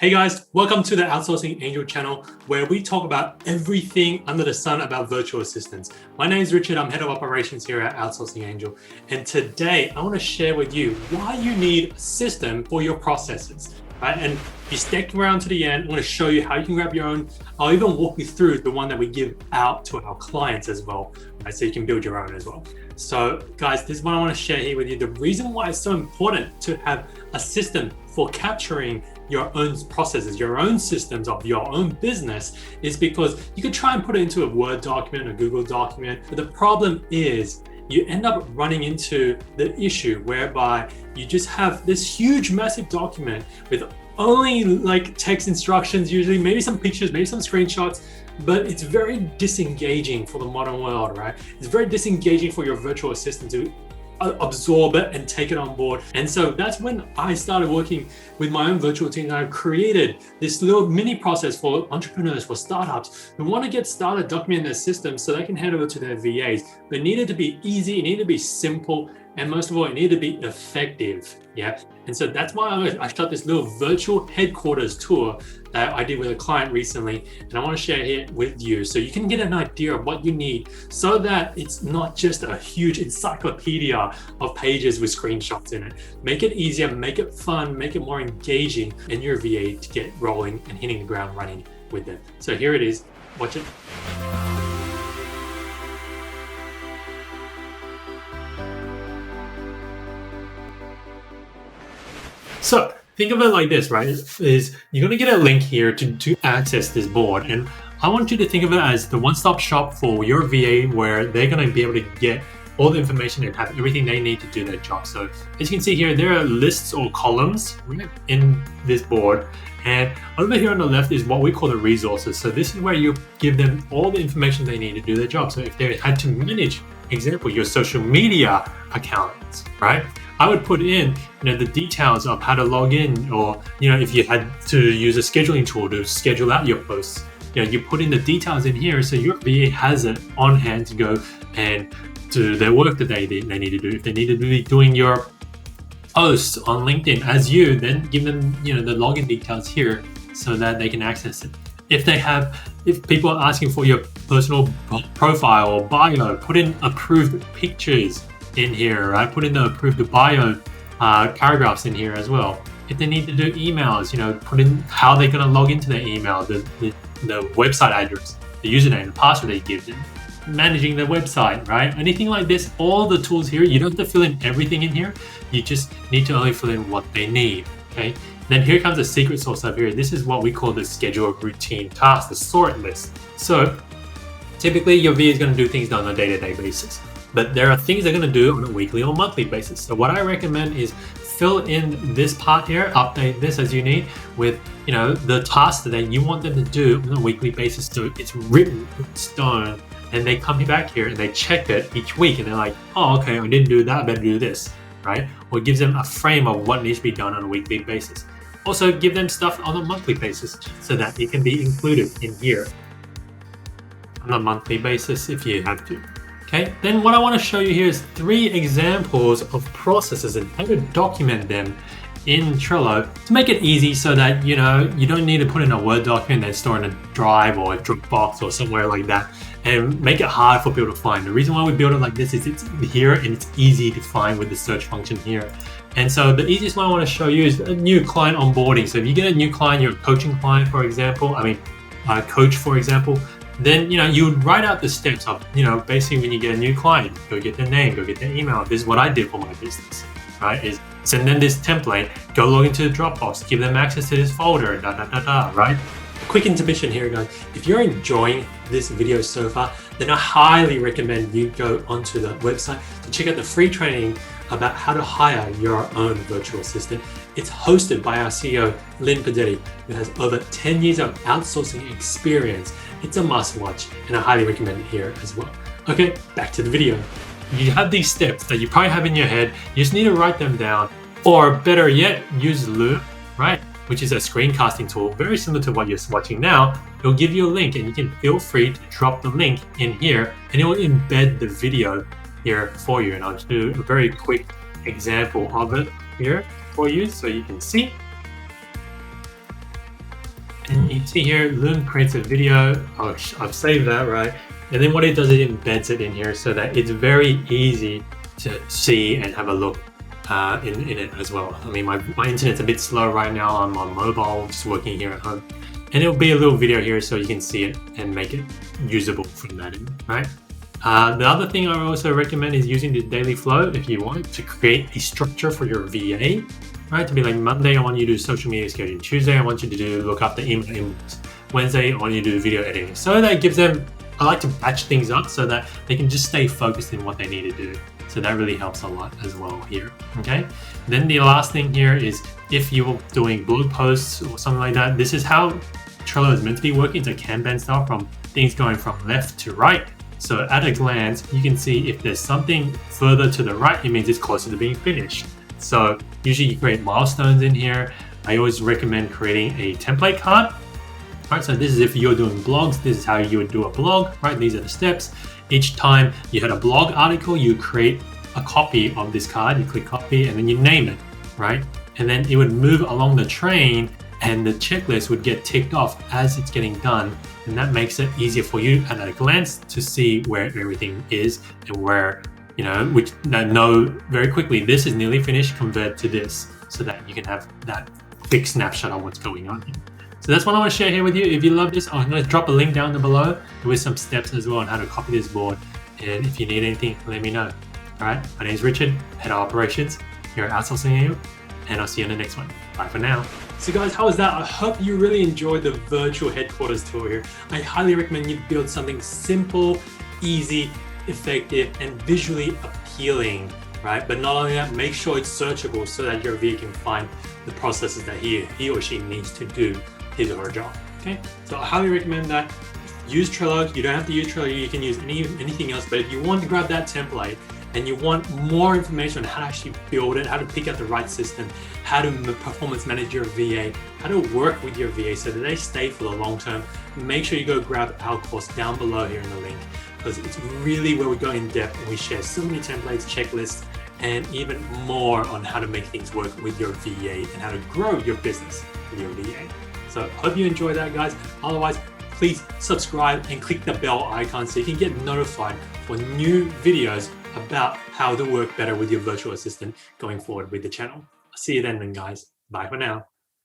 Hey guys, welcome to the Outsourcing Angel channel, where we talk about everything under the sun about virtual assistants. My name is Richard, I'm Head of Operations here at Outsourcing Angel. And today I want to share with you why you need a system for your processes, right? And if you stick around to the end, I'm going to show you how you can grab your own. I'll even walk you through the one that we give out to our clients as well, right? So you can build your own as well. So guys, this is what I want to share here with you. The reason why it's so important to have a system for capturing your own processes, your own systems of your own business is because you could try and put it into a Word document, a Google document, but the problem is you end up running into the issue whereby you just have this huge, massive document with only like text instructions, usually, maybe some pictures, maybe some screenshots, but it's very disengaging for the modern world, right? It's very disengaging for your virtual assistant to absorb it and take it on board. And so that's when I started working with my own virtual team. And I created this little mini process for entrepreneurs, for startups who want to get started, document their systems so they can hand over to their VAs. But it needed to be easy, it needed to be simple, and most of all, it needed to be effective. Yeah. And so that's why I shot this little virtual headquarters tour that I did with a client recently. And I want to share it with you so you can get an idea of what you need so that it's not just a huge encyclopedia of pages with screenshots in it. Make it easier, make it fun, make it more engaging, and your VA to get rolling and hitting the ground running with them. So here it is. Watch it. So think of it like this, right? Is you're going to get a link here to access this board. And I want you to think of it as the one-stop shop for your VA where they're going to be able to get all the information and have everything they need to do their job. So as you can see here, there are lists or columns in this board. And over here on the left is what we call the resources. So this is where you give them all the information they need to do their job. So if they had to manage, example, your social media accounts, right? I would put in, the details of how to log in, or, if you had to use a scheduling tool to schedule out your posts, you put in the details in here so your VA has it on hand to go and do their work that they need to do. If they need to be doing your posts on LinkedIn as you, then give them, the login details here so that they can access it. If people are asking for your personal profile or bio, put in approved pictures in here, right? Put in the approved bio paragraphs in here as well. If they need to do emails, put in how they're going to log into their email, the website address, the username, the password they give them, managing their website, right? Anything like this, all the tools here, you don't have to fill in everything in here. You just need to only fill in what they need, okay? Then here comes the secret sauce up here. This is what we call the schedule of routine tasks, the sort list. So typically your VA is going to do things on a day-to-day basis. But there are things they're going to do on a weekly or monthly basis. So what I recommend is fill in this part here, update this as you need with, the tasks that you want them to do on a weekly basis. So it's written in stone, and they come back here and they check it each week, and they're like, oh, okay, I didn't do that, I better do this, right? Or it gives them a frame of what needs to be done on a weekly basis. Also give them stuff on a monthly basis so that it can be included in here on a monthly basis if you have to. Okay, then what I want to show you here is 3 examples of processes and how to document them in Trello to make it easy so that, you don't need to put in a Word document and store in a Drive or a Dropbox or somewhere like that and make it hard for people to find. The reason why we build it like this is it's here and it's easy to find with the search function here. And so the easiest one I want to show you is a new client onboarding. So if you get a new client, you're a coaching client, for example, coach, for example, then you would write out the steps of basically when you get a new client, go get their name, go get their email. This is what I did for my business, right? Is send them this template, go log into the Dropbox, give them access to this folder, right? Quick intermission here, guys. If you're enjoying this video so far, then I highly recommend you go onto the website to check out the free training about how to hire your own virtual assistant. It's hosted by our CEO, 𝗩𝗏𝗍𝗍, who has over 10 years of outsourcing experience. It's a must watch, and I highly recommend it here as well. Okay, back to the video. You have these steps that you probably have in your head. You just need to write them down, or better yet, use Loom, right? Which is a screencasting tool, very similar to what you're watching now. It'll give you a link, and you can feel free to drop the link in here, and it will embed the video here for you. And I'll just do a very quick example of it here for you so you can see. And you see here, Loom creates a video. Oh, I've saved that, right? And then what it does, it embeds it in here so that it's very easy to see and have a look in it as well. I mean, my internet's a bit slow right now. I'm on mobile, just working here at home. And it'll be a little video here so you can see it and make it usable from that end, right? The other thing I also recommend is using the daily flow if you want to create a structure for your VA, right? To be like, Monday, I want you to do social media scheduling. Tuesday, I want you to look after email inbox. Wednesday, I want you to do video editing. So that gives them, I like to batch things up so that they can just stay focused in what they need to do. So that really helps a lot as well here, okay? Then the last thing here is if you're doing blog posts or something like that, this is how Trello is meant to be working. It's a Kanban style, from things going from left to right. So at a glance, you can see if there's something further to the right, it means it's closer to being finished. So usually you create milestones in here. I always recommend creating a template card. Right, so this is if you're doing blogs, this is how you would do a blog, right? These are the steps. Each time you had a blog article, you create a copy of this card, you click copy, and then you name it, right? And then it would move along the train and the checklist would get ticked off as it's getting done. And that makes it easier for you at a glance to see where everything is and where, you know, which know very quickly, this is nearly finished compared to this, so that you can have that quick snapshot of what's going on here. So that's what I want to share here with you. If you love this, I'm going to drop a link down below with some steps as well on how to copy this board. And if you need anything, let me know. All right, my name is Richard, Head of Operations here at Outsourcing Angel, and I'll see you in the next one. Bye for now. So guys, how was that? I hope you really enjoyed the virtual headquarters tour here. I highly recommend you build something simple, easy, effective, and visually appealing, right? But not only that, make sure it's searchable so that your VA can find the processes that he or she needs to do his or her job, okay? So I highly recommend that. Use Trello. You don't have to use Trello, you can use anything else, but if you want to grab that template and you want more information on how to actually build it, how to pick out the right system, how to performance manage your VA, how to work with your VA so that they stay for the long term, make sure you go grab our course down below here in the link, because it's really where we go in depth and we share so many templates, checklists, and even more on how to make things work with your VA and how to grow your business with your VA. So hope you enjoyed that, guys. Otherwise, please subscribe and click the bell icon so you can get notified for new videos about how to work better with your virtual assistant going forward with the channel. I'll see you then, guys. Bye for now.